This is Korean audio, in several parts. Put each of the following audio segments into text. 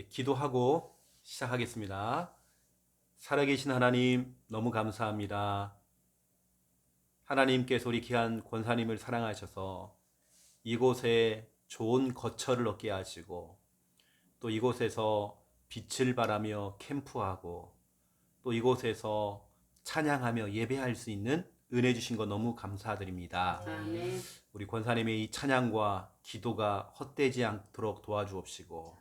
기도하고 시작하겠습니다. 살아계신 하나님, 너무 감사합니다. 하나님께서 우리 귀한 권사님을 사랑하셔서 이곳에 좋은 거처를 얻게 하시고, 또 이곳에서 빛을 발하며 캠프하고, 또 이곳에서 찬양하며 예배할 수 있는 은혜 주신 거 너무 감사드립니다. 아멘. 우리 권사님의 이 찬양과 기도가 헛되지 않도록 도와주옵시고,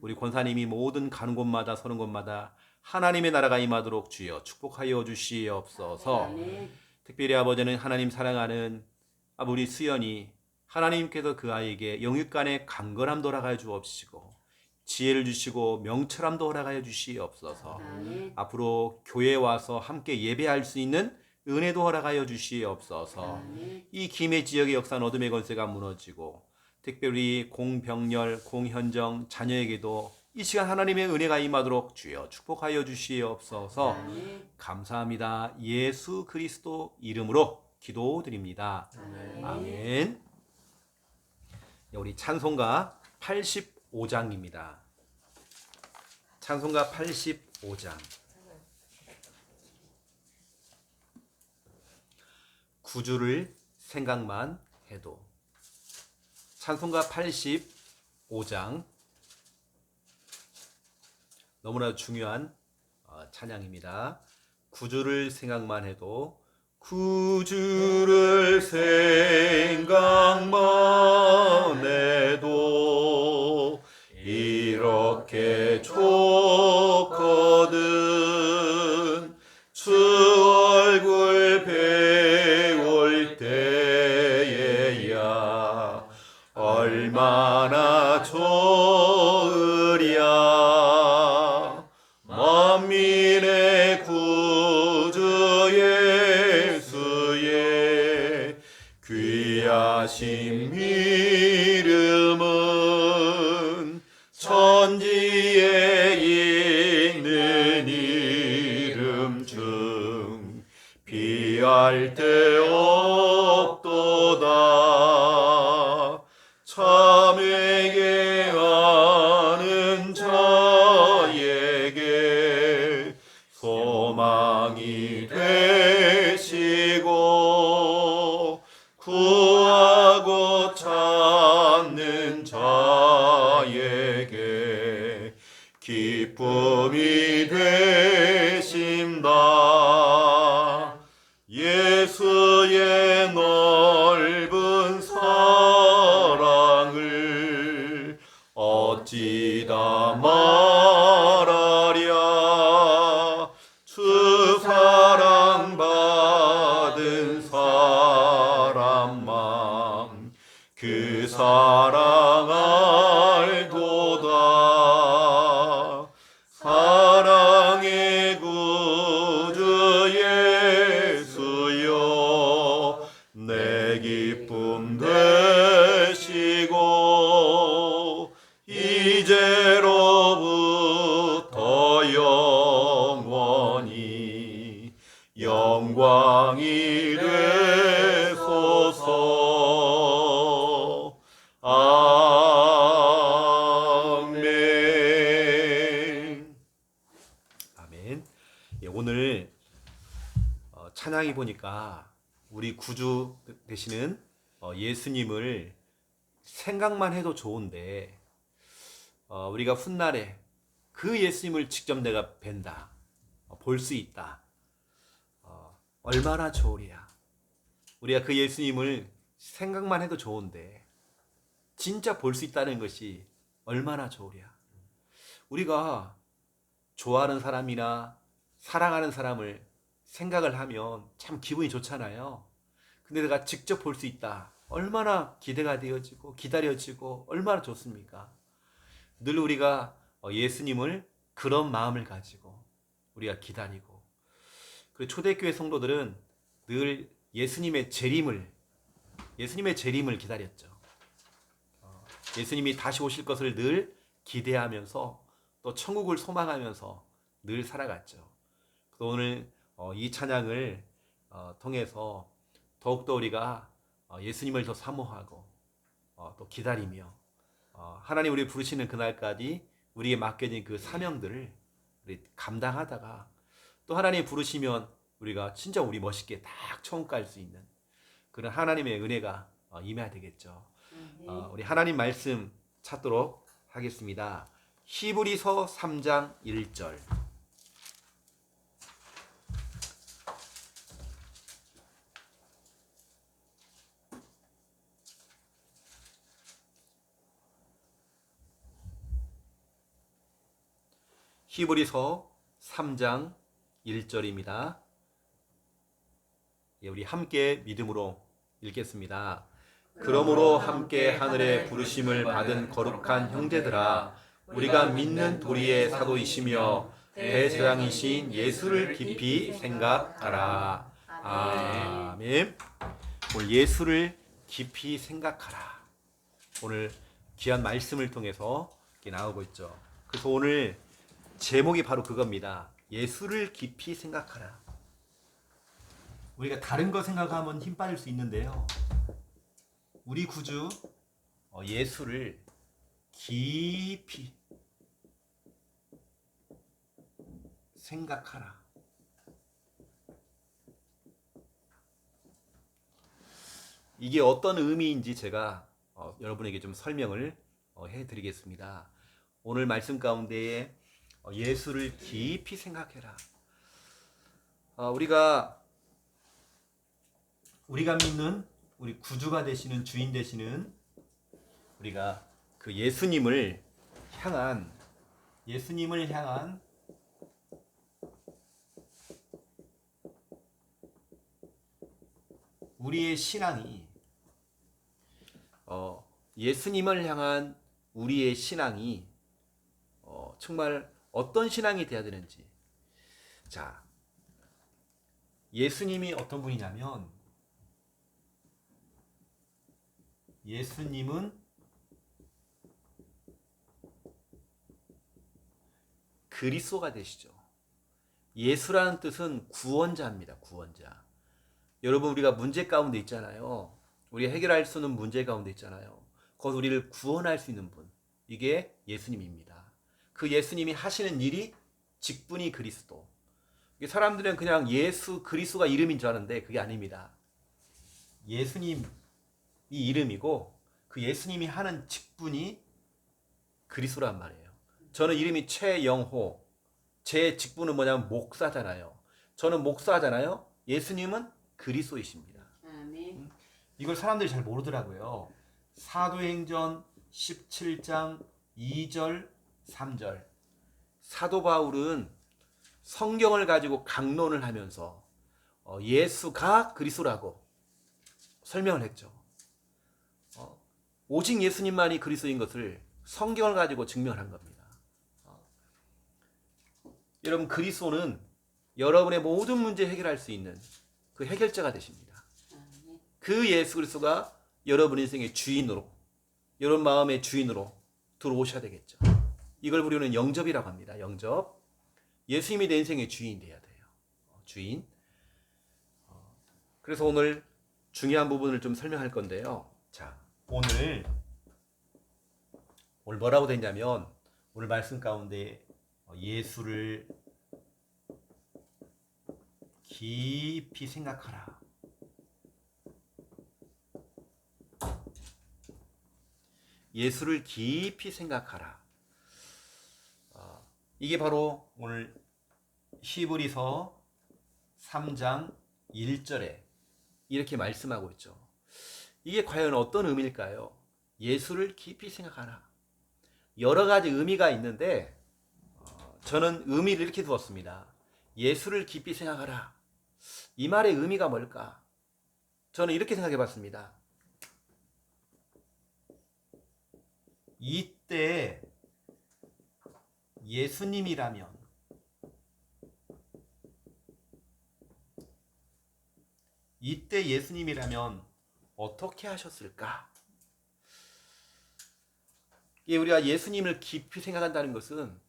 우리 권사님이 모든 가는 곳마다 서는 곳마다 하나님의 나라가 임하도록 주여 축복하여 주시옵소서. 아멘. 특별히 아버지는 하나님 사랑하는 우리 수연이 하나님께서 그 아이에게 영육간의 강건함 돌아가여 주옵시고, 지혜를 주시고 명철함도 허락하여 주시옵소서. 아멘. 앞으로 교회에 와서 함께 예배할 수 있는 은혜도 허락하여 주시옵소서. 아멘. 이 김해 지역의 역사는 어둠의 권세가 무너지고, 특별히 공병렬, 공현정 자녀에게도 이 시간 하나님의 은혜가 임하도록 주여 축복하여 주시옵소서. 아멘. 감사합니다. 예수 그리스도 이름으로 기도드립니다. 아멘. 아멘. 우리 찬송가 85장입니다. 찬송가 85장. 구주를 생각만 해도. 찬송가 85장. 너무나 중요한 찬양입니다. 구주를 생각만 해도. 구주를 생각만 해도 이렇게 좋거든. 주 얼굴 배울 때에야 얼마나 좋으랴. 만민의 구주 예수의 귀하신 이름은 천지에 있는 이름 중 비할 데 없도다. 참에게 아는 자에게 소망이 되시고, 구하고 찾는 자에게 기쁨이 되신다. 예수의 넓은 사랑을 어찌다 말하랴. 주 사랑받은 사람만 그 사랑 알도다. 사랑의 구주 예수여 내 기쁨 되시고, 이제로부터 영원히 영광이 되소서. 아멘. 아멘. 오늘 찬양이 보니까 우리 구주 되시는 예수님을 생각만 해도 좋은데, 우리가 훗날에 그 예수님을 직접 내가 뵌다, 볼 수 있다, 얼마나 좋으랴. 우리가 그 예수님을 생각만 해도 좋은데 진짜 볼 수 있다는 것이 얼마나 좋으랴. 우리가 좋아하는 사람이나 사랑하는 사람을 생각을 하면 참 기분이 좋잖아요. 근데 내가 직접 볼 수 있다, 얼마나 기대가 되어지고 기다려지고 얼마나 좋습니까? 늘 우리가 예수님을 그런 마음을 가지고 우리가 기다리고, 그리고 초대교회 성도들은 늘 예수님의 재림을 기다렸죠. 예수님이 다시 오실 것을 늘 기대하면서 또 천국을 소망하면서 늘 살아갔죠. 오늘 이 찬양을 통해서 더욱더 우리가 예수님을 더 사모하고 또 기다리며 하나님 우리 부르시는 그날까지 우리에게 맡겨진 그 사명들을 우리 감당하다가 또 하나님이 부르시면 우리가 진짜 우리 멋있게 딱 총깔 수 있는 그런 하나님의 은혜가 임해야 되겠죠. 우리 하나님 말씀 찾도록 하겠습니다. 히브리서 3장 1절. 히브리서 3장 1절입니다. 우리 함께 믿음으로 읽겠습니다. 그러므로 함께 하늘의 부르심을 받은 거룩한 형제들아, 우리가 믿는 도리의 사도이시며 대제사장이신 예수를 깊이 생각하라. 아멘. 오늘 예수를 깊이 생각하라. 오늘 귀한 말씀을 통해서 이렇게 나오고 있죠. 그래서 오늘 제목이 바로 그겁니다. 예수를 깊이 생각하라. 우리가 다른 거 생각하면 힘 빠질 수 있는데요. 우리 구주 예수를 깊이 생각하라. 이게 어떤 의미인지 제가 여러분에게 좀 설명을 해드리겠습니다. 오늘 말씀 가운데에 예수를 깊이 생각해라. 우리가 믿는 우리 구주가 되시는 주인 되시는 우리가 그 예수님을 향한 우리의 신앙이 예수님을 향한 우리의 신앙이 정말 어떤 신앙이 돼야 되는지. 자, 예수님이 어떤 분이냐면 예수님은 그리스도가 되시죠. 예수라는 뜻은 구원자입니다. 구원자. 여러분, 우리가 문제 가운데 있잖아요. 우리가 해결할 수 있는 문제 가운데 있잖아요. 거기서 우리를 구원할 수 있는 분, 이게 예수님입니다. 그 예수님이 하시는 일이 직분이 그리스도. 사람들은 그냥 예수 그리스도가 이름인 줄 아는데 그게 아닙니다. 예수님이 이름이고 그 예수님이 하는 직분이 그리스도란 말이에요. 저는 이름이 최영호. 제 직분은 뭐냐면 목사잖아요. 저는 목사잖아요. 예수님은 그리스도이십니다. 아멘. 이걸 사람들이 잘 모르더라고요. 사도행전 17장 2절 3절. 사도 바울은 성경을 가지고 강론을 하면서 예수가 그리스도라고 설명을 했죠. 오직 예수님만이 그리스도인 것을 성경을 가지고 증명한 겁니다. 여러분, 그리스도는 여러분의 모든 문제 해결할 수 있는 그 해결자가 되십니다. 그 예수 그리스도가 여러분 인생의 주인으로, 여러분 마음의 주인으로 들어오셔야 되겠죠. 이걸 우리는 영접이라고 합니다. 영접. 예수님이 내 인생의 주인이 돼야 돼요. 주인. 그래서 오늘 중요한 부분을 좀 설명할 건데요. 자, 오늘 뭐라고 되냐면 오늘 말씀 가운데 예수를 깊이 생각하라. 예수를 깊이 생각하라. 이게 바로 오늘 히브리서 3장 1절에 이렇게 말씀하고 있죠. 이게 과연 어떤 의미일까요? 예수를 깊이 생각하라. 여러 가지 의미가 있는데 저는 의미를 이렇게 두었습니다. 예수를 깊이 생각하라. 이 말의 의미가 뭘까? 저는 이렇게 생각해 봤습니다. 이때 예수님이라면 어떻게 하셨을까? 우리가 예수님을 깊이 생각한다는 것은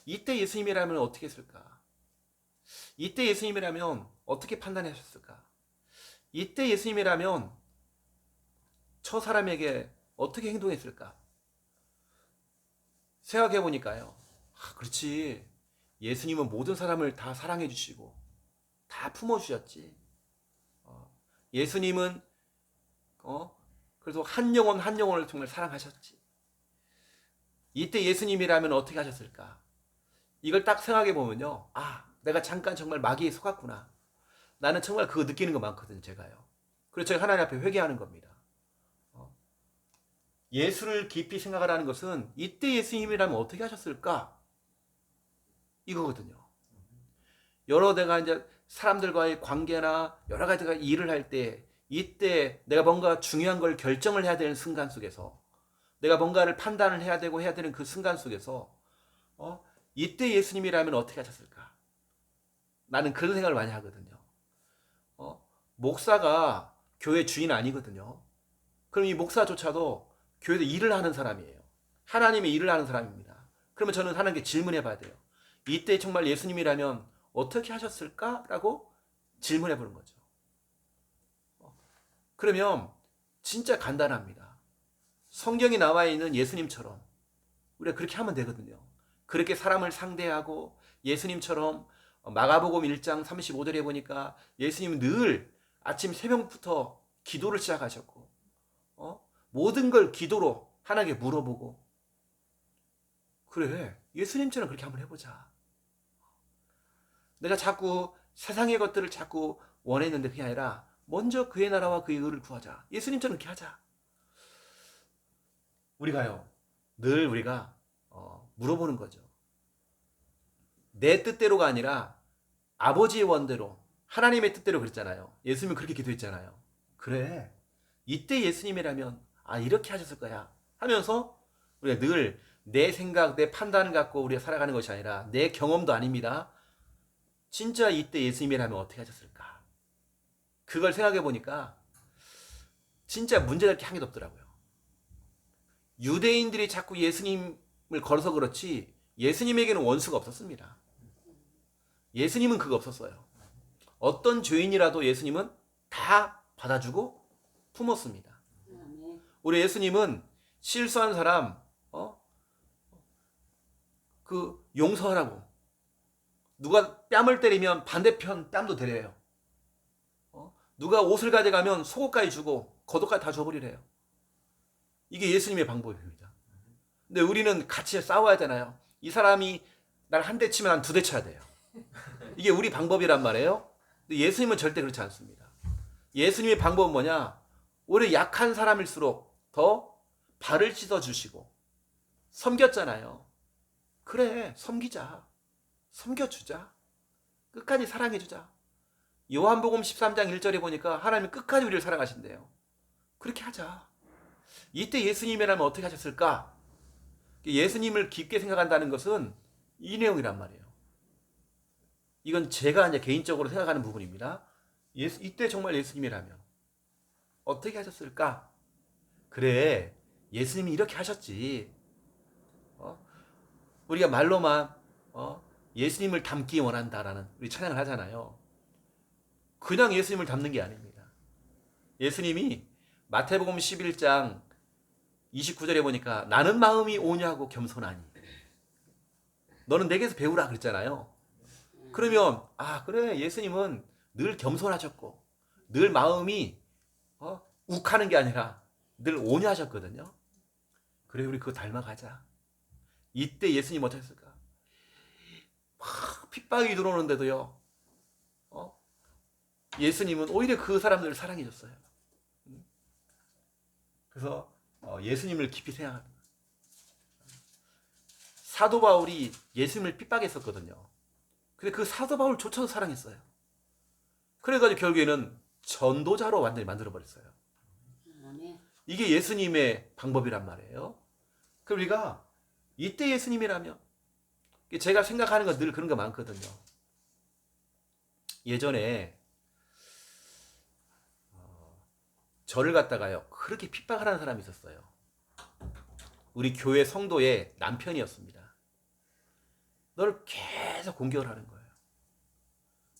이때 예수님이라면 어떻게 했을까? 이때 예수님이라면 어떻게 판단하셨을까? 이때 예수님이라면 저 사람에게 어떻게 행동했을까? 생각해 보니까요. 그렇지. 예수님은 모든 사람을 다 사랑해 주시고 다 품어 주셨지. 예수님은 그래서 한 영혼 한 영혼을 정말 사랑하셨지. 이때 예수님이라면 어떻게 하셨을까? 이걸 딱 생각해 보면요. 내가 잠깐 정말 마귀에 속았구나. 나는 정말 그거 느끼는 거 많거든요, 제가요. 그래서 제가 하나님 앞에 회개하는 겁니다. 예수를 깊이 생각하라는 것은 이때 예수님이라면 어떻게 하셨을까? 이거거든요. 여러 내가 이제 사람들과의 관계나 여러 가지가 일을 할 때 이때 내가 뭔가 중요한 걸 결정을 해야 되는 순간 속에서 내가 뭔가를 판단을 해야 되는 그 순간 속에서 이때 예수님이라면 어떻게 하셨을까? 나는 그런 생각을 많이 하거든요. 목사가 교회 주인 아니거든요. 그럼 이 목사조차도 교회에서 일을 하는 사람이에요. 하나님의 일을 하는 사람입니다. 그러면 저는 하나님께 질문해 봐야 돼요. 이때 정말 예수님이라면 어떻게 하셨을까라고 질문해 보는 거죠. 그러면 진짜 간단합니다. 성경에 나와 있는 예수님처럼 우리가 그렇게 하면 되거든요. 그렇게 사람을 상대하고 예수님처럼 마가복음 1장 35절에 보니까 예수님은 늘 아침 새벽부터 기도를 시작하셨고 모든 걸 기도로 하나님께 물어보고 그래 예수님처럼 그렇게 한번 해보자. 내가 자꾸 세상의 것들을 자꾸 원했는데 그게 아니라 먼저 그의 나라와 그의 의를 구하자. 예수님처럼 그렇게 하자. 우리가요 늘 우리가 물어보는 거죠. 내 뜻대로가 아니라 아버지의 원대로 하나님의 뜻대로 그랬잖아요. 예수님은 그렇게 기도했잖아요. 그래 이때 예수님이라면 이렇게 하셨을 거야 하면서 우리가 늘 내 생각 내 판단을 갖고 우리가 살아가는 것이 아니라 내 경험도 아닙니다. 진짜 이때 예수님이라면 어떻게 하셨을까? 그걸 생각해 보니까 진짜 문제될 게 한 개도 없더라고요. 유대인들이 자꾸 예수님을 걸어서 그렇지 예수님에게는 원수가 없었습니다. 예수님은 그거 없었어요. 어떤 죄인이라도 예수님은 다 받아주고 품었습니다. 우리 예수님은 실수한 사람 그 용서하라고 누가 뺨을 때리면 반대편 뺨도 대려요. 누가 옷을 가져가면 속옷까지 주고 겉옷까지 다 줘버리래요. 이게 예수님의 방법입니다. 근데 우리는 같이 싸워야 되나요? 이 사람이 날 한 대 치면 한 두 대 쳐야 돼요. 이게 우리 방법이란 말이에요. 근데 예수님은 절대 그렇지 않습니다. 예수님의 방법은 뭐냐? 오히려 약한 사람일수록 더 발을 씻어주시고 섬겼잖아요. 그래 섬기자. 섬겨주자. 끝까지 사랑해주자. 요한복음 13장 1절에 보니까 하나님이 끝까지 우리를 사랑하신대요. 그렇게 하자. 이때 예수님이라면 어떻게 하셨을까? 예수님을 깊게 생각한다는 것은 이 내용이란 말이에요. 이건 제가 이제 개인적으로 생각하는 부분입니다. 이때 정말 예수님이라면 어떻게 하셨을까? 그래, 예수님이 이렇게 하셨지. 우리가 말로만 예수님을 닮기 원한다라는 우리 찬양을 하잖아요. 그냥 예수님을 닮는 게 아닙니다. 예수님이 마태복음 11장 29절에 보니까 나는 마음이 온유하고 겸손하니 너는 내게서 배우라 그랬잖아요. 그러면 그래 예수님은 늘 겸손하셨고 늘 마음이 욱하는 게 아니라 늘 온유하셨거든요. 그래 우리 그거 닮아가자. 이때 예수님 어떻게 했을까? 막 핍박이 들어오는데도요. 예수님은 오히려 그 사람들을 사랑해 줬어요. 그래서 예수님을 깊이 생각합니다. 사도 바울이 예수님을 핍박했었거든요. 근데 그 사도 바울조차도 사랑했어요. 그래가지고 결국에는 전도자로 완전히 만들어버렸어요. 이게 예수님의 방법이란 말이에요. 그럼 우리가 이때 예수님이라면 제가 생각하는 건 늘 그런 거 많거든요. 예전에 저를 갖다가요 그렇게 핍박하는 사람이 있었어요. 우리 교회 성도의 남편이었습니다. 너를 계속 공격을 하는 거예요.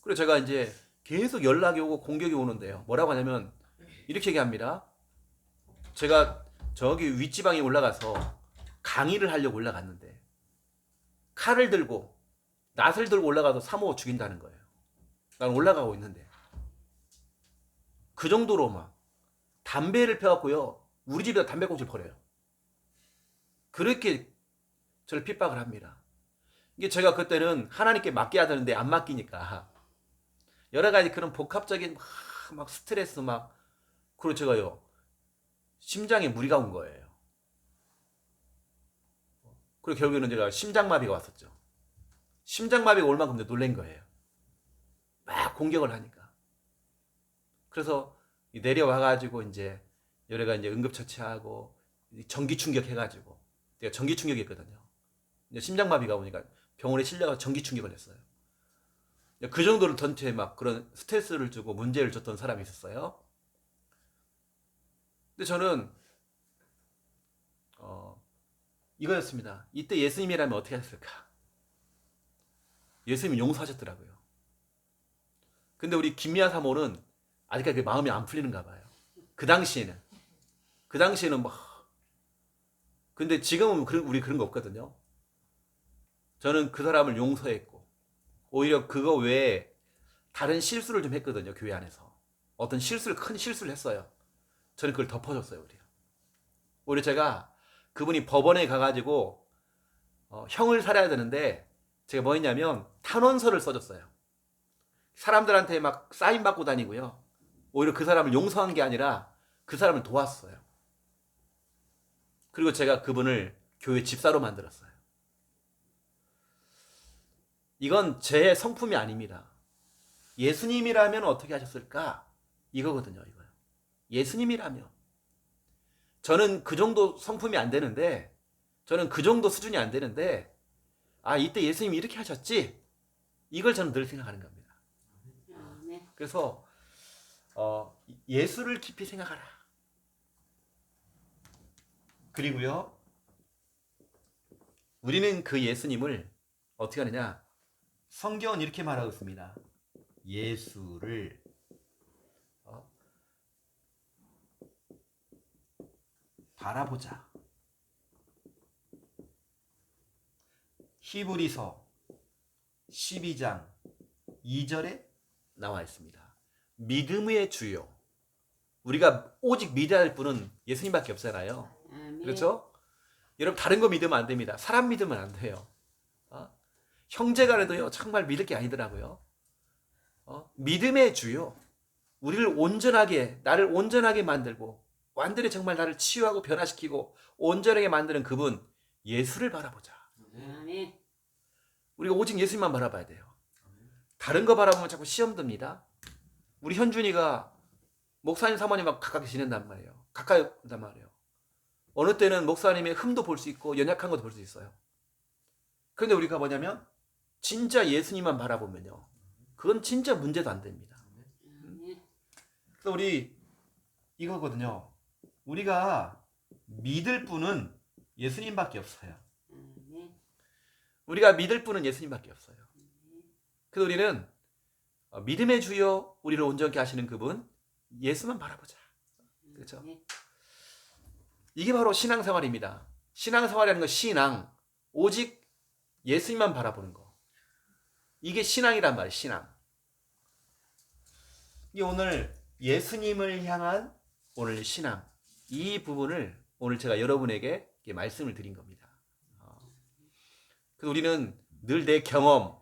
그래서 제가 이제 계속 연락이 오고 공격이 오는데요. 뭐라고 하냐면 이렇게 얘기합니다. 제가 저기 윗지방에 올라가서 강의를 하려고 올라갔는데 칼을 들고 낫을 들고 올라가서 사모 죽인다는 거예요. 난 올라가고 있는데 그 정도로 막 담배를 펴갖고요 우리 집에다 담배꽁초를 버려요. 그렇게 저를 핍박을 합니다. 이게 제가 그때는 하나님께 맡겨야 되는데 안 맡기니까 여러 가지 그런 복합적인 막 스트레스 막 그리고 제가요 심장에 무리가 온 거예요. 그리고 결국에는 제가 심장마비가 왔었죠. 심장마비가 올 만큼 놀란 거예요. 막 공격을 하니까. 그래서 내려와가지고 이제 여래가 이제 응급처치하고 전기 충격해가지고 내가 전기 충격했거든요. 심장마비가 오니까 병원에 실려가 전기 충격을 했어요. 그 정도로 전체에 막 그런 스트레스를 주고 문제를 줬던 사람이 있었어요. 근데 저는 이거였습니다. 이때 예수님이라면 어떻게 하셨을까? 예수님이 용서하셨더라고요. 근데 우리 김미아 사모는 아직까지 마음이 안 풀리는가 봐요. 그 당시에는 막 근데 지금은 우리 그런 거 없거든요. 저는 그 사람을 용서했고 오히려 그거 외에 다른 실수를 좀 했거든요. 교회 안에서 어떤 큰 실수를 했어요. 저는 그걸 덮어줬어요. 오히려 제가 그분이 법원에 가가지고 형을 살아야 되는데 제가 뭐 했냐면 탄원서를 써줬어요. 사람들한테 막 사인 받고 다니고요. 오히려 그 사람을 용서한 게 아니라 그 사람을 도왔어요. 그리고 제가 그분을 교회 집사로 만들었어요. 이건 제 성품이 아닙니다. 예수님이라면 어떻게 하셨을까? 이거거든요. 이거요. 예수님이라면 저는 그 정도 성품이 안 되는데 저는 그 정도 수준이 안 되는데 이때 예수님이 이렇게 하셨지? 이걸 저는 늘 생각하는 겁니다. 그래서 예수를 깊이 생각하라. 그리고요 우리는 그 예수님을 어떻게 하느냐? 성경은 이렇게 말하고 있습니다. 예수를 바라보자. 히브리서 12장 2절에 나와 있습니다. 믿음의 주요. 우리가 오직 믿어야 할 분은 예수님밖에 없잖아요. 그렇죠? 여러분 다른 거 믿으면 안 됩니다. 사람 믿으면 안 돼요. 형제간에도요 정말 믿을 게 아니더라고요. 믿음의 주요. 나를 온전하게 만들고 완전히 정말 나를 치유하고 변화시키고 온전하게 만드는 그분 예수를 바라보자. 우리가 오직 예수님만 바라봐야 돼요. 다른 거 바라보면 자꾸 시험 듭니다. 우리 현준이가 목사님 사모님하고 가깝게 지낸단 말이에요. 가까이 온단 말이에요. 어느 때는 목사님의 흠도 볼 수 있고 연약한 것도 볼 수 있어요. 그런데 우리가 뭐냐면 진짜 예수님만 바라보면요 그건 진짜 문제도 안 됩니다. 그래서 우리 이거거든요. 우리가 믿을 분은 예수님밖에 없어요. 우리가 믿을 분은 예수님밖에 없어요. 그래서 우리는 믿음의 주여 우리를 온전케 하시는 그분 예수만 바라보자. 그렇죠? 이게 바로 신앙생활입니다. 신앙생활이라는 건 신앙 오직 예수님만 바라보는 거. 이게 신앙이란 말이에요. 신앙. 이 오늘 예수님을 향한 오늘 신앙 이 부분을 오늘 제가 여러분에게 말씀을 드린 겁니다. 그래서 우리는 늘 내 경험,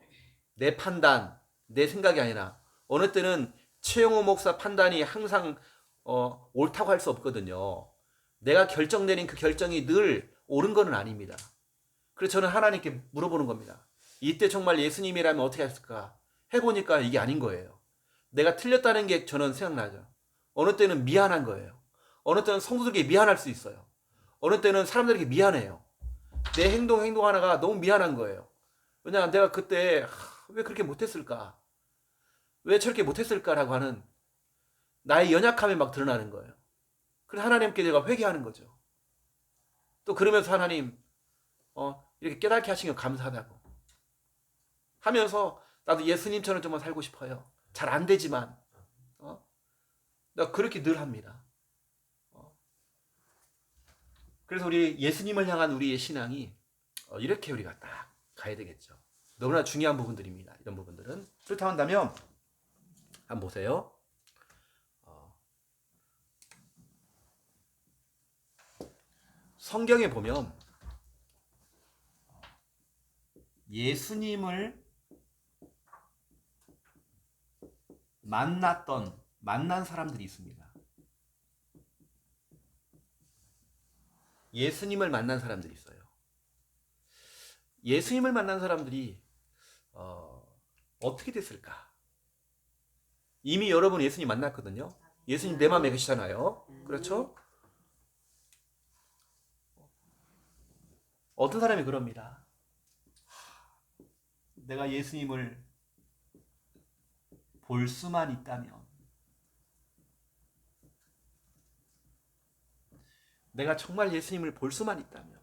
내 판단, 내 생각이 아니라 어느 때는 최영호 목사 판단이 항상 옳다고 할 수 없거든요. 내가 결정 내린 그 결정이 늘 옳은 건 아닙니다. 그래서 저는 하나님께 물어보는 겁니다. 이때 정말 예수님이라면 어떻게 했을까? 해보니까 이게 아닌 거예요. 내가 틀렸다는 게 저는 생각나죠. 어느 때는 미안한 거예요. 어느 때는 성도들에게 미안할 수 있어요. 어느 때는 사람들에게 미안해요. 내 행동 하나가 너무 미안한 거예요. 왜냐하면 내가 그때 왜 그렇게 못했을까? 왜 저렇게 못했을까라고 하는 나의 연약함이 막 드러나는 거예요. 그래서 하나님께 내가 회개하는 거죠. 또 그러면서 하나님 이렇게 깨닫게 하신 게 감사하다고 하면서 나도 예수님처럼 정말 살고 싶어요. 잘 안 되지만 나 그렇게 늘 합니다. 그래서 우리 예수님을 향한 우리의 신앙이 이렇게 우리가 딱 가야 되겠죠. 너무나 중요한 부분들입니다. 이런 부분들은. 그렇다고 한다면 한번 보세요. 성경에 보면 예수님을 만난 사람들이 있습니다. 예수님을 만난 사람들이 있어요. 예수님을 만난 사람들이 어떻게 됐을까? 이미 여러분 예수님 만났거든요. 예수님 내 마음에 계시잖아요. 그렇죠? 어떤 사람이 그럽니다. 내가 예수님을 볼 수만 있다면, 내가 정말 예수님을 볼 수만 있다면,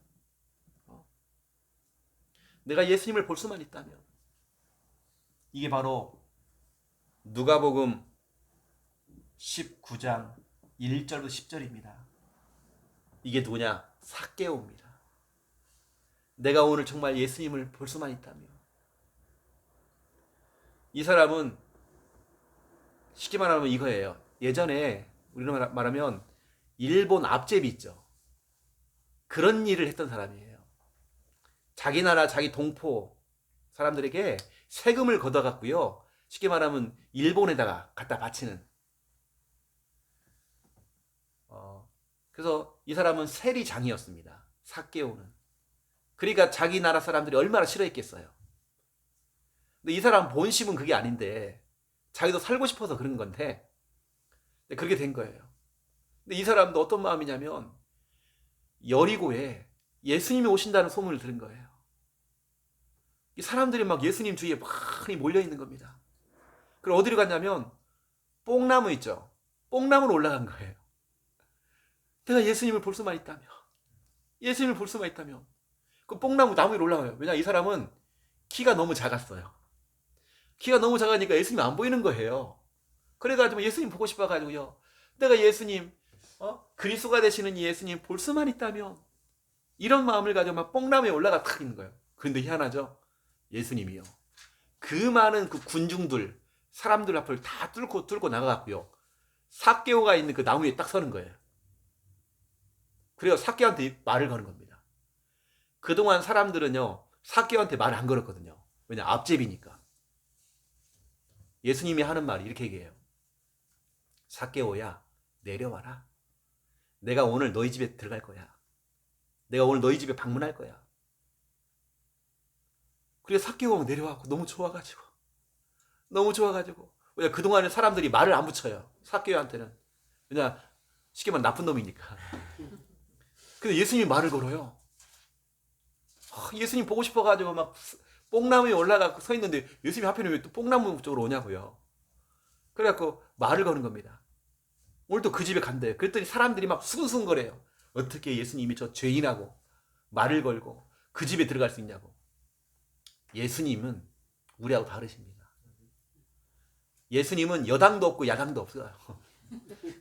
내가 예수님을 볼 수만 있다면, 이게 바로 누가복음 19장 1절부터 10절입니다. 이게 누구냐? 삭개오입니다. 내가 오늘 정말 예수님을 볼 수만 있다면, 이 사람은 쉽게 말하면 이거예요. 예전에 우리로 말하면 일본 앞제비 있죠. 그런 일을 했던 사람이에요. 자기 나라 자기 동포 사람들에게 세금을 걷어갔고요. 쉽게 말하면 일본에다가 갖다 바치는. 그래서 이 사람은 세리장이었습니다. 삭개오는. 그러니까 자기 나라 사람들이 얼마나 싫어했겠어요. 근데 이 사람 본심은 그게 아닌데 자기도 살고 싶어서 그런 건데 그렇게 된 거예요. 근데 이 사람도 어떤 마음이냐면 여리고에 예수님이 오신다는 소문을 들은 거예요. 이 사람들이 막 예수님 주위에 많이 몰려 있는 겁니다. 그럼 어디로 갔냐면 뽕나무 있죠. 뽕나무로 올라간 거예요. 내가 예수님을 볼 수만 있다면, 예수님을 볼 수만 있다면 그 뽕나무 나무 위로 올라가요. 왜냐 이 사람은 키가 너무 작았어요. 키가 너무 작으니까 예수님이 안 보이는 거예요. 그래가지고 예수님 보고 싶어가지고요. 내가 예수님, 그리스도가 되시는 이 예수님 볼 수만 있다면, 이런 마음을 가지고 막 뽕나무에 올라가 탁 있는 거예요. 그런데 희한하죠? 예수님이요. 그 많은 그 군중들, 사람들 앞을 다 뚫고 나가갖고요. 삭개오가 있는 그 나무 위에 딱 서는 거예요. 그래서 삭개오한테 말을 거는 겁니다. 그동안 사람들은요, 삭개오한테 말을 안 걸었거든요. 왜냐, 앞제비니까. 예수님이 하는 말이 이렇게 얘기해요. 삭개오야, 내려와라. 내가 오늘 너희 집에 들어갈 거야. 내가 오늘 너희 집에 방문할 거야. 그래서 삭개오가 내려와서 너무 좋아가지고. 왜냐, 그동안에 사람들이 말을 안 붙여요. 삭개오한테는. 왜냐, 쉽게 말하면 나쁜 놈이니까. 근데 예수님이 말을 걸어요. 예수님 보고 싶어가지고 막 뽕나무에 올라가 서 있는데 예수님이 하필이면 왜 또 뽕나무 쪽으로 오냐고요. 그래갖고 말을 거는 겁니다. 오늘 또 그 집에 간대요. 그랬더니 사람들이 막 수근수근거려요. 어떻게 예수님이 저 죄인하고 말을 걸고 그 집에 들어갈 수 있냐고. 예수님은 우리하고 다르십니다. 예수님은 여당도 없고 야당도 없어요.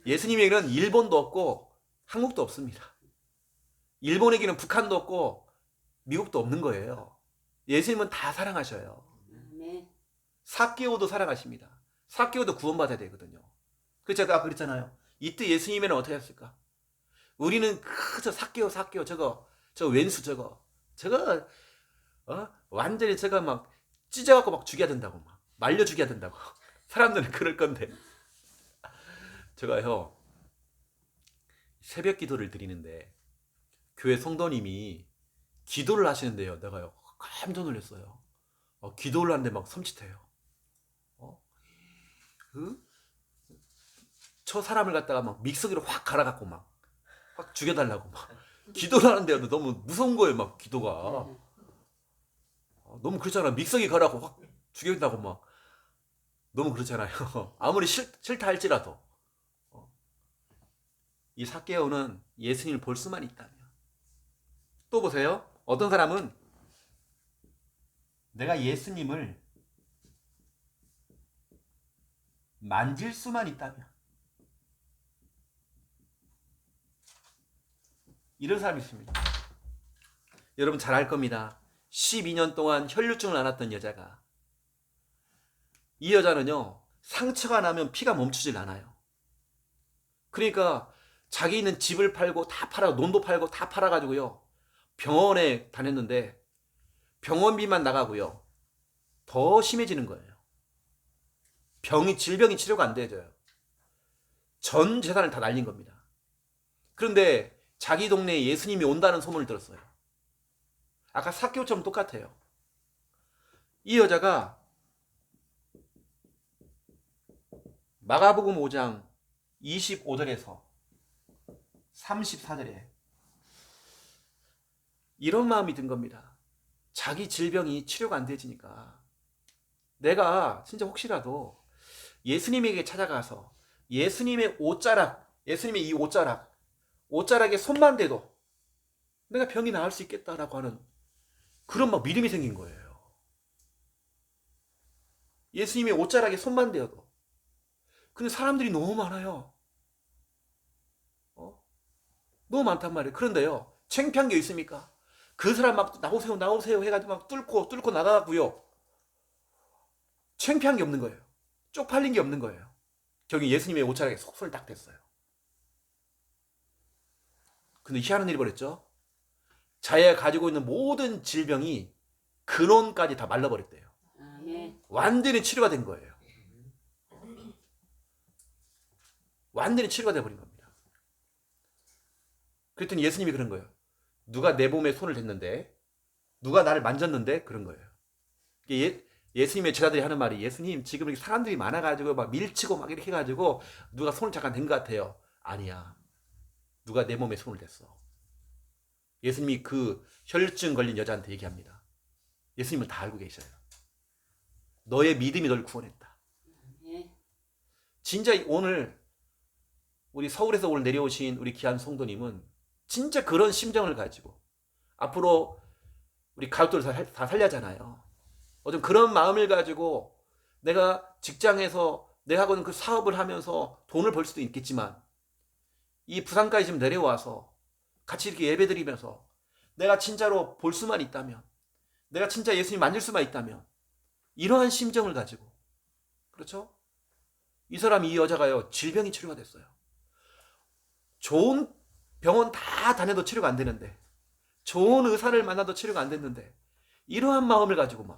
예수님에게는 일본도 없고 한국도 없습니다. 일본에게는 북한도 없고 미국도 없는 거예요. 예수님은 다 사랑하셔요. 삭개오도 사랑하십니다. 삭개오도 구원받아야 되거든요. 그래서 제가 그랬잖아요. 이때 예수님에는 어떻게 했을까? 우리는 그저 삭개오 저 왼수 저거 완전히 제가 막 찢어갖고 막 죽여야 된다고 막 말려 죽여야 된다고 사람들은 그럴 건데 제가요 새벽 기도를 드리는데 교회 성도님이 기도를 하시는데요. 내가요 깜짝 놀랐어요. 기도를 하는데 막 섬찟해요. 저 사람을 갖다가 막 믹서기로 확 갈아갖고 막 죽여달라고 막 기도를 하는데요. 너무 무서운 거예요. 막 기도가 너무 그렇잖아. 믹서기 갈아갖고 확 죽여준다고 막 너무 그렇잖아요. 아무리 싫다 할지라도 이 삭개오는 예수님을 볼 수만 있다면. 또 보세요. 어떤 사람은 내가 예수님을 만질 수만 있다면. 이런 사람이 있습니다. 여러분 잘 알 겁니다. 12년 동안 혈류증을 앓았던 여자가, 이 여자는요 상처가 나면 피가 멈추질 않아요. 그러니까 자기 있는 집을 팔고 다 팔아, 논도 팔고 다 팔아가지고요 병원에 다녔는데 병원비만 나가고요 더 심해지는 거예요. 질병이 치료가 안 되져요. 전 재산을 다 날린 겁니다. 그런데 자기 동네에 예수님이 온다는 소문을 들었어요. 아까 삭개오처럼 똑같아요. 이 여자가 마가복음 5장 25절에서 34절에 이런 마음이 든 겁니다. 자기 질병이 치료가 안 되지니까 내가 진짜 혹시라도 예수님에게 찾아가서 예수님의 옷자락, 예수님의 이 옷자락에 손만 대도 내가 병이 나을 수 있겠다라고 하는 그런 막 믿음이 생긴 거예요. 예수님의 옷자락에 손만 대어도. 근데 사람들이 너무 많아요. 너무 많단 말이에요. 그런데요, 창피한 게 있습니까? 그 사람 막 나오세요 해가지고 막 뚫고 나가고요. 창피한 게 없는 거예요. 쪽팔린 게 없는 거예요. 저기 예수님의 옷자락에 손을 딱 댔어요. 근데 희한한 일이 벌었죠. 자기가 가지고 있는 모든 질병이 근원까지 다 말라버렸대요. 완전히 치료가 된 거예요. 완전히 치료가 돼버린 겁니다. 그랬더니 예수님이 그런 거예요. 누가 내 몸에 손을 댔는데, 누가 나를 만졌는데, 그런 거예요. 예수님의 제자들이 하는 말이, 예수님 지금 이렇게 사람들이 많아가지고 막 밀치고 막 이렇게 해가지고 누가 손을 잠깐 댄 것 같아요. 아니야. 누가 내 몸에 손을 댔어. 예수님이 그 혈증 걸린 여자한테 얘기합니다. 예수님은 다 알고 계셔요. 너의 믿음이 널 구원했다. 진짜 오늘 우리 서울에서 오늘 내려오신 우리 귀한 성도님은 진짜 그런 심정을 가지고 앞으로 우리 가족들 다 살려잖아요. 어떤 그런 마음을 가지고 내가 직장에서 내가 하고 있는 그 사업을 하면서 돈을 벌 수도 있겠지만 이 부산까지 지금 내려와서 같이 이렇게 예배드리면서 내가 진짜로 볼 수만 있다면, 내가 진짜 예수님 만질 수만 있다면, 이러한 심정을 가지고, 그렇죠? 이 여자가요 질병이 치료가 됐어요. 좋은 병원 다 다녀도 치료가 안 되는데, 좋은 의사를 만나도 치료가 안 됐는데, 이러한 마음을 가지고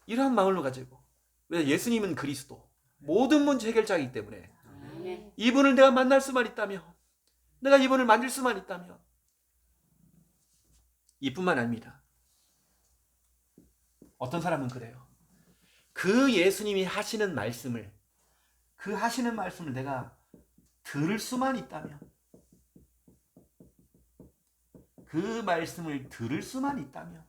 이러한 마음을 가지고, 왜 예수님은 그리스도 모든 문제 해결자이기 때문에 이분을 내가 만날 수만 있다면, 내가 이분을 만질 수만 있다면, 이뿐만 아닙니다. 어떤 사람은 그래요. 그 예수님이 하시는 말씀을 내가 들을 수만 있다면, 그 말씀을 들을 수만 있다면,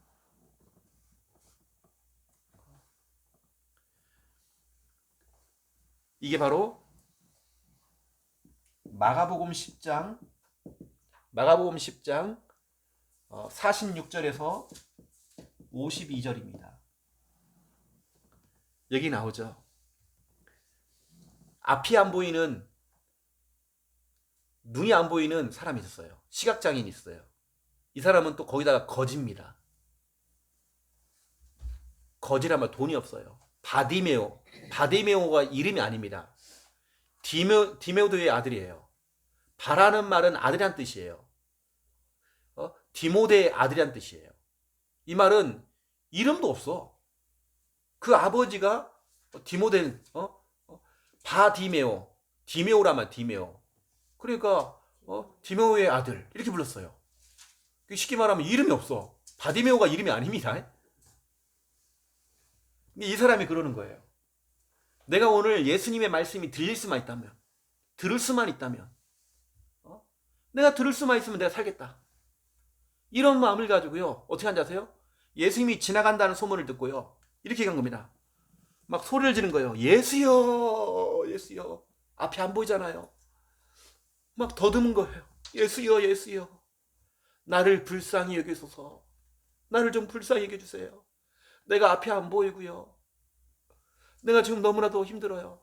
이게 바로 마가복음 10장 46절에서 52절입니다. 여기 나오죠. 앞이 안 보이는, 눈이 안 보이는 사람이 있었어요. 시각장애인이 있어요. 이 사람은 또 거기다가 거지입니다. 거지라면 돈이 없어요. 바디메오가 이름이 아닙니다. 디모데의 아들이에요. 바라는 말은 아들이란 뜻이에요. 디모데의 아들이란 뜻이에요. 이 말은 이름도 없어. 그 아버지가 디메오라면 디메오. 그러니까 디메오의 아들 이렇게 불렀어요. 쉽게 말하면 이름이 없어. 바디메오가 이름이 아닙니다. 이 사람이 그러는 거예요. 내가 오늘 예수님의 말씀이 들릴 수만 있다면, 들을 수만 있다면, 내가 들을 수만 있으면 내가 살겠다. 이런 마음을 가지고요. 어떻게 한지 아세요? 예수님이 지나간다는 소문을 듣고요. 이렇게 간 겁니다. 막 소리를 지른 거예요. 예수여, 예수여. 앞이 안 보이잖아요. 막 더듬은 거예요. 예수여, 예수여. 나를 불쌍히 여기소서. 나를 좀 불쌍히 여겨주세요. 내가 앞이 안 보이고요. 내가 지금 너무나도 힘들어요.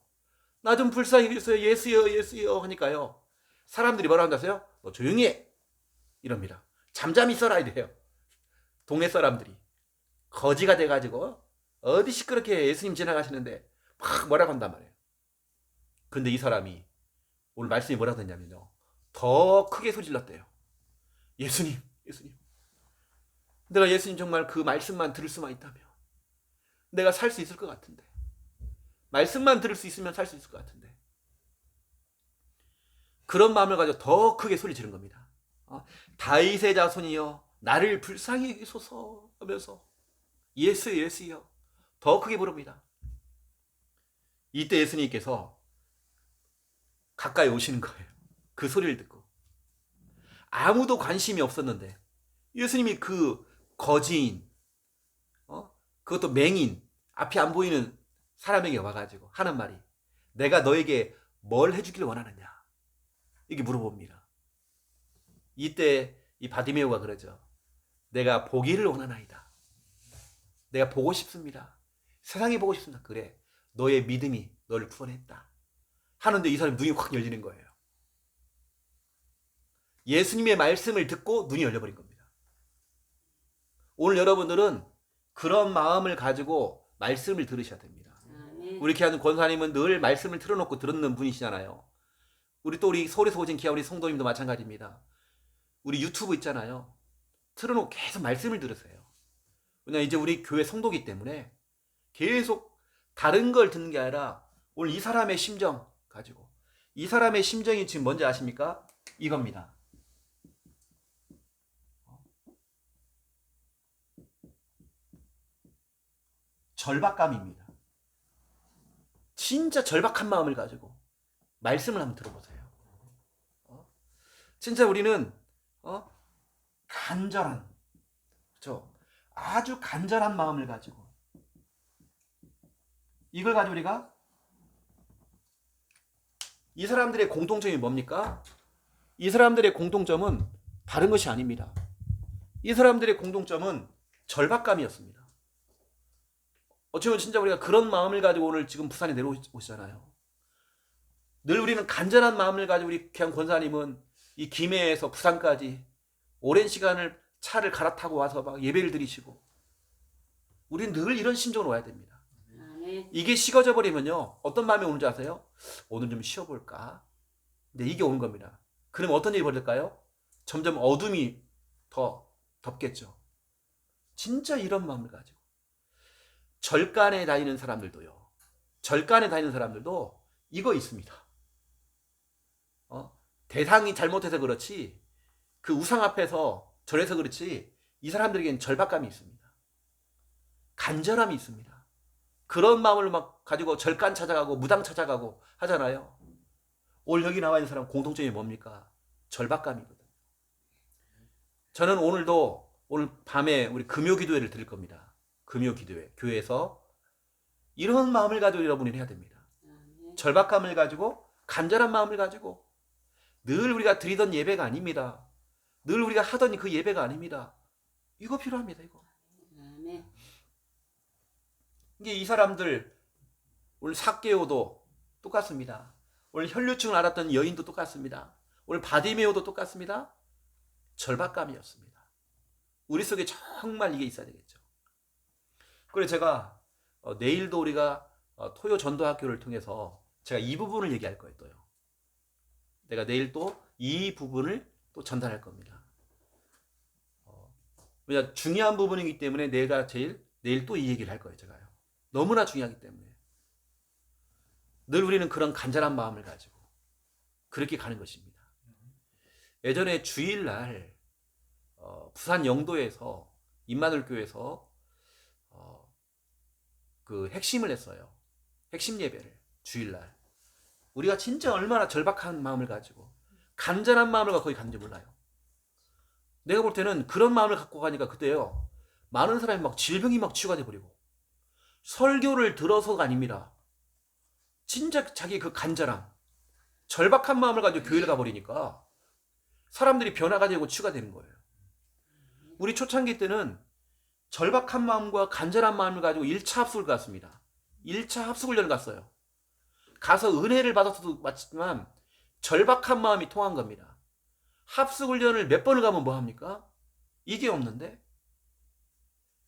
나 좀 불쌍히 여겨주세요. 예수여, 예수여 하니까요. 사람들이 뭐라 한다세요? 너 조용히 해. 이럽니다. 잠잠히 있어라 이래요. 동네 사람들이 거지가 돼가지고 어디 시끄럽게 예수님 지나가시는데 막 뭐라고 한단 말이에요. 근데 이 사람이 오늘 말씀이 뭐라고 했냐면요, 더 크게 소질렀대요. 예수님, 예수님, 내가 예수님 정말 그 말씀만 들을 수만 있다면 내가 살 수 있을 것 같은데, 말씀만 들을 수 있으면 살 수 있을 것 같은데, 그런 마음을 가지고 더 크게 소리 지른 겁니다. 다윗의 자손이여 나를 불쌍히 여기소서 하면서 예수 예수여 더 크게 부릅니다. 이때 예수님께서 가까이 오시는 거예요. 그 소리를 듣고. 아무도 관심이 없었는데 예수님이 그 거지인, 그것도 맹인, 앞이 안 보이는 사람에게 와가지고 하는 말이, 내가 너에게 뭘 해주길 원하느냐, 이게 물어봅니다. 이때 이 바디메오가 그러죠. 내가 보기를 원하나이다. 내가 보고 싶습니다. 세상이 보고 싶습니다. 그래, 너의 믿음이 너를 구원했다 하는데 이 사람이 눈이 확 열리는 거예요. 예수님의 말씀을 듣고 눈이 열려버린 겁니다. 오늘 여러분들은 그런 마음을 가지고 말씀을 들으셔야 됩니다. 우리 귀한 권사님은 늘 말씀을 틀어놓고 들었는 분이시잖아요. 우리 서울에서 오신 귀한 우리 성도님도 마찬가지입니다. 우리 유튜브 있잖아요. 틀어놓고 계속 말씀을 들으세요. 왜냐면 이제 우리 교회 성도기 때문에 계속 다른 걸 듣는 게 아니라 오늘 이 사람의 심정 가지고, 이 사람의 심정이 지금 뭔지 아십니까? 이겁니다. 절박감입니다. 진짜 절박한 마음을 가지고 말씀을 한번 들어보세요. 진짜 우리는 간절한, 그렇죠? 아주 간절한 마음을 가지고, 이걸 가지고 우리가, 이 사람들의 공통점이 뭡니까? 이 사람들의 공통점은 다른 것이 아닙니다. 이 사람들의 공통점은 절박감이었습니다. 어쩌면 진짜 우리가 그런 마음을 가지고 오늘 지금 부산에 내려오시잖아요. 늘 우리는 간절한 마음을 가지고, 우리 귀한 권사님은 이 김해에서 부산까지 오랜 시간을 차를 갈아타고 와서 막 예배를 드리시고, 우리는 늘 이런 심정으로 와야 됩니다. 이게 식어져 버리면요, 어떤 마음이 오는지 아세요? 오늘 좀 쉬어볼까? 근데 이게 오는 겁니다. 그러면 어떤 일이 벌어질까요? 점점 어둠이 더 덮겠죠. 진짜 이런 마음을 가지고 절간에 다니는 사람들도요, 절간에 다니는 사람들도 이거 있습니다. 대상이 잘못해서 그렇지, 그 우상 앞에서 절해서 그렇지, 이 사람들에게는 절박감이 있습니다. 간절함이 있습니다. 그런 마음을 막 가지고 절간 찾아가고 무당 찾아가고 하잖아요. 오늘 여기 나와 있는 사람 공통점이 뭡니까? 절박감이거든요. 저는 오늘 밤에 우리 금요 기도회를 드릴 겁니다. 금요 기도회, 교회에서 이런 마음을 가지고 여러분이 해야 됩니다. 절박감을 가지고, 간절한 마음을 가지고, 늘 우리가 드리던 예배가 아닙니다. 늘 우리가 하던 그 예배가 아닙니다. 이거 필요합니다. 이거. 이게 이 사람들, 오늘 삭개오도 똑같습니다. 오늘 혈류증을 앓았던 여인도 똑같습니다. 오늘 바디메오도 똑같습니다. 절박감이었습니다. 우리 속에 정말 이게 있어야 되겠죠. 그래서 제가 내일도 우리가 토요 전도학교를 통해서 제가 이 부분을 얘기할 거예요. 또요. 내가 내일 또 이 부분을 또 전달할 겁니다. 왜냐, 중요한 부분이기 때문에 내일 또 이 얘기를 할 거예요. 제가요. 너무나 중요하기 때문에. 늘 우리는 그런 간절한 마음을 가지고 그렇게 가는 것입니다. 예전에 주일날 부산 영도에서 임마누엘 교회에서 그 핵심을 했어요. 핵심 예배를 주일날. 우리가 진짜 얼마나 절박한 마음을 가지고 간절한 마음을 갖고 거기 갔는지 몰라요. 내가 볼 때는 그런 마음을 갖고 가니까 그때요, 많은 사람이 막 질병이 막 치유가 돼버리고, 설교를 들어서가 아닙니다. 진짜 자기 그 간절함, 절박한 마음을 가지고 교회를 가버리니까 사람들이 변화가 되고 치유가 되는 거예요. 우리 초창기 때는 절박한 마음과 간절한 마음을 가지고 1차 합숙을 갔습니다. 1차 합숙훈련을 갔어요. 가서 은혜를 받았어도 맞지만 절박한 마음이 통한 겁니다. 합숙훈련을 몇 번을 가면 뭐합니까? 이게 없는데?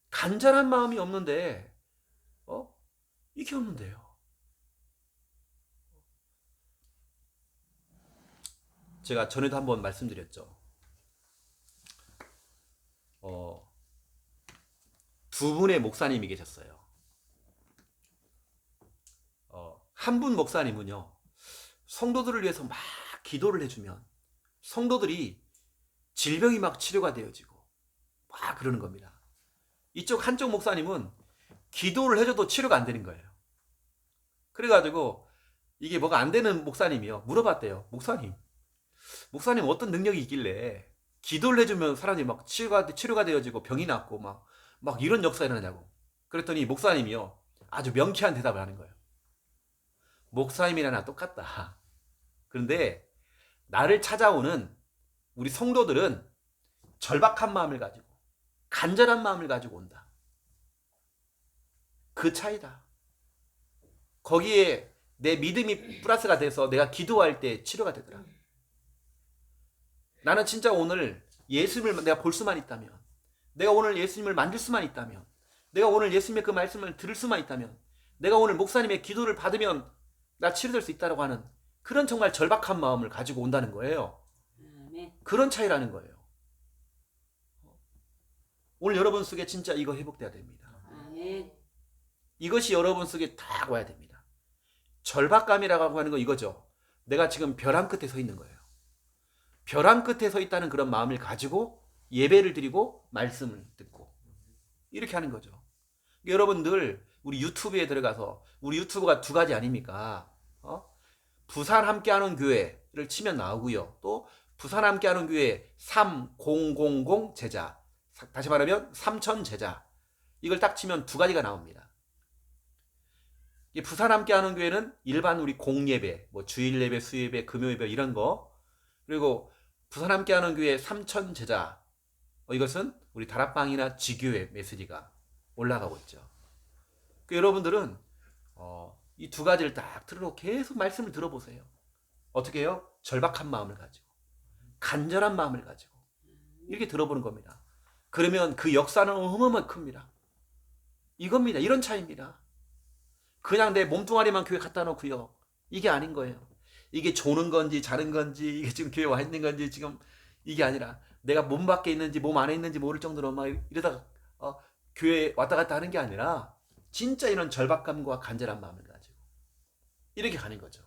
간절한 마음이 없는데 이게 없는데요. 제가 전에도 한번 말씀드렸죠. 두 분의 목사님이 계셨어요. 한 분 목사님은요, 성도들을 위해서 막 기도를 해주면 성도들이 질병이 막 치료가 되어지고 막 그러는 겁니다. 이쪽 한쪽 목사님은 기도를 해줘도 치료가 안 되는 거예요. 그래가지고 이게 뭐가 안 되는 목사님이요, 물어봤대요. 목사님 어떤 능력이 있길래 기도를 해주면 사람이 막 치료가 되어지고 병이 낫고 막 이런 역사가 일어나냐고. 그랬더니 목사님이요, 아주 명쾌한 대답을 하는 거예요. 목사님이랑 나 똑같다. 그런데 나를 찾아오는 우리 성도들은 절박한 마음을 가지고 간절한 마음을 가지고 온다. 그 차이다. 거기에 내 믿음이 플러스가 돼서 내가 기도할 때 치료가 되더라. 나는 진짜 오늘 예수님을 내가 볼 수만 있다면, 내가 오늘 예수님을 만질 수만 있다면, 내가 오늘 예수님의 그 말씀을 들을 수만 있다면, 내가 오늘 목사님의 기도를 받으면 나 치료될 수 있다고 하는 그런 정말 절박한 마음을 가지고 온다는 거예요. 그런 차이라는 거예요. 오늘 여러분 속에 진짜 이거 회복돼야 됩니다. 이것이 여러분 속에 다 와야 됩니다. 절박감이라고 하는 거 이거죠. 내가 지금 벼랑 끝에 서 있는 거예요. 벼랑 끝에 서 있다는 그런 마음을 가지고 예배를 드리고 말씀을 듣고 이렇게 하는 거죠. 여러분들 우리 유튜브에 들어가서, 우리 유튜브가 두 가지 아닙니까? 부산 함께하는 교회를 치면 나오고요. 또 부산 함께하는 교회 3000 제자, 다시 말하면 3000 제자, 이걸 딱 치면 두 가지가 나옵니다. 부산 함께하는 교회는 일반 우리 공예배, 뭐 주일 예배, 수예배, 금요예배 이런 거, 그리고 부산 함께하는 교회 3000 제자, 이것은 우리 다락방이나 지교회 메시지가 올라가고 있죠. 여러분들은 이 두 가지를 딱 틀어놓고 계속 말씀을 들어보세요. 어떻게 해요? 절박한 마음을 가지고 간절한 마음을 가지고 이렇게 들어보는 겁니다. 그러면 그 역사는 어마어마하게 큽니다. 이겁니다. 이런 차이입니다. 그냥 내 몸뚱아리만 교회 갖다 놓고요, 이게 아닌 거예요. 이게 조는 건지 자는 건지, 이게 지금 교회 와 있는 건지, 지금 이게 아니라 내가 몸 밖에 있는지 몸 안에 있는지 모를 정도로 막 이러다가 교회 왔다 갔다 하는 게 아니라 진짜 이런 절박감과 간절한 마음을 가지고 이렇게 가는 거죠.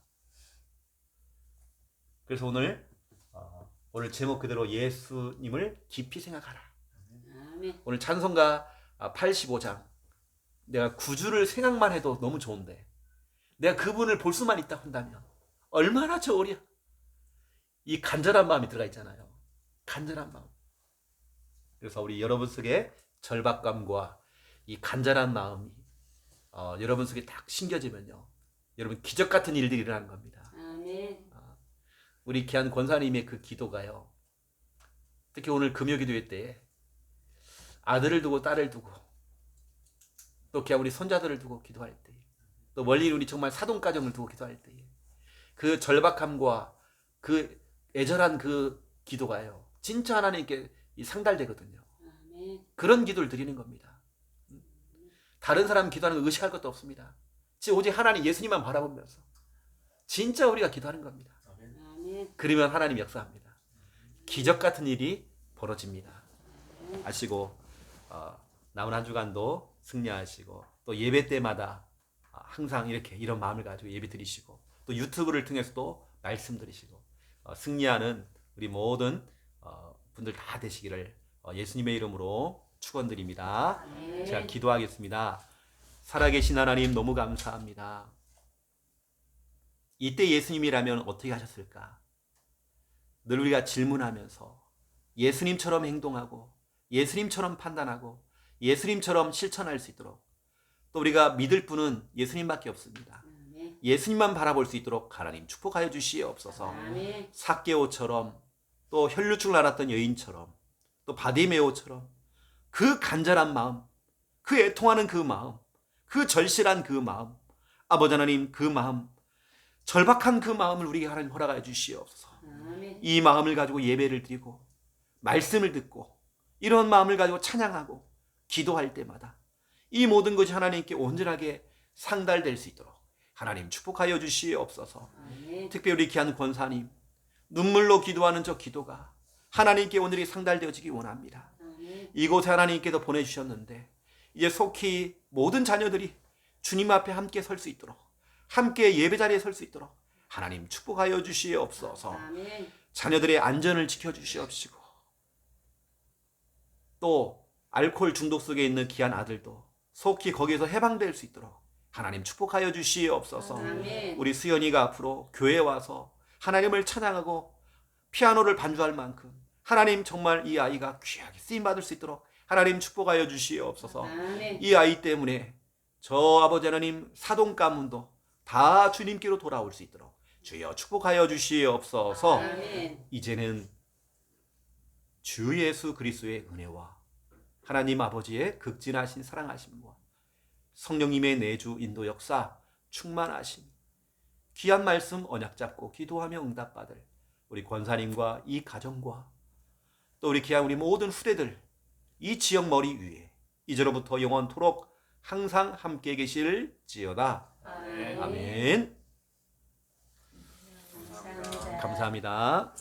그래서 오늘 제목 그대로 예수님을 깊이 생각하라. 오늘 찬송가 85장, 내가 구주를 생각만 해도 너무 좋은데 내가 그분을 볼 수만 있다 한다면 얼마나 좋으랴. 이 간절한 마음이 들어가 있잖아요. 간절한 마음. 그래서 우리 여러분 속에 절박감과 이 간절한 마음이 여러분 속에 딱 심겨지면요, 여러분 기적 같은 일들이 일어나는 겁니다. 우리 귀한 권사님의 그 기도가요, 특히 오늘 금요기도회 때 아들을 두고 딸을 두고 또 귀한 우리 손자들을 두고 기도할 때, 또 멀리 우리 정말 사돈가정을 두고 기도할 때 그 절박함과 그 애절한 그 기도가요, 진짜 하나님께 상달되거든요. 그런 기도를 드리는 겁니다. 다른 사람 기도하는 거 의식할 것도 없습니다. 오직 하나님 예수님만 바라보면서 진짜 우리가 기도하는 겁니다. 그러면 하나님 역사합니다. 기적 같은 일이 벌어집니다. 아시고 남은 한 주간도 승리하시고, 또 예배 때마다 항상 이런 마음을 가지고 예배 드리시고, 또 유튜브를 통해서도 말씀 들으시고 승리하는 우리 모든 분들 다 되시기를 예수님의 이름으로 축원드립니다. 제가 기도하겠습니다. 살아계신 하나님, 너무 감사합니다. 이때 예수님이라면 어떻게 하셨을까? 늘 우리가 질문하면서 예수님처럼 행동하고 예수님처럼 판단하고 예수님처럼 실천할 수 있도록, 또 우리가 믿을 분은 예수님밖에 없습니다. 예수님만 바라볼 수 있도록 하나님 축복하여 주시옵소서. 삭개오처럼, 또 혈루증을 앓았던 여인처럼, 또 바디메오처럼 그 간절한 마음, 그 애통하는 그 마음, 그 절실한 그 마음, 아버지 하나님, 그 마음, 절박한 그 마음을 우리에게 하나님 허락하여 주시옵소서. 이 마음을 가지고 예배를 드리고 말씀을 듣고 이런 마음을 가지고 찬양하고 기도할 때마다 이 모든 것이 하나님께 온전하게 상달될 수 있도록 하나님 축복하여 주시옵소서. 특별히 귀한 권사님 눈물로 기도하는 저 기도가 하나님께 온전히 상달되어지기 원합니다. 이곳에 하나님께서 보내주셨는데 이제 속히 모든 자녀들이 주님 앞에 함께 설 수 있도록 함께 예배 자리에 설 수 있도록 하나님 축복하여 주시옵소서. 자녀들의 안전을 지켜주시옵시고 또 알코올 중독 속에 있는 귀한 아들도 속히 거기에서 해방될 수 있도록 하나님 축복하여 주시옵소서. 우리 수연이가 앞으로 교회에 와서 하나님을 찬양하고 피아노를 반주할 만큼 하나님 정말 이 아이가 귀하게 쓰임받을 수 있도록 하나님 축복하여 주시옵소서. 이 아이 때문에 저 아버지 하나님 사돈 가문도 다 주님께로 돌아올 수 있도록 주여 축복하여 주시옵소서. 이제는 주 예수 그리스도의 은혜와 하나님 아버지의 극진하신 사랑하심과 성령님의 내주 인도 역사 충만하심 귀한 말씀 언약 잡고 기도하며 응답받을 우리 권사님과 이 가정과 또 우리 귀한 우리 모든 후대들 이 지역 머리 위에 이제로부터 영원토록 항상 함께 계실지어다. 아멘. 감사합니다.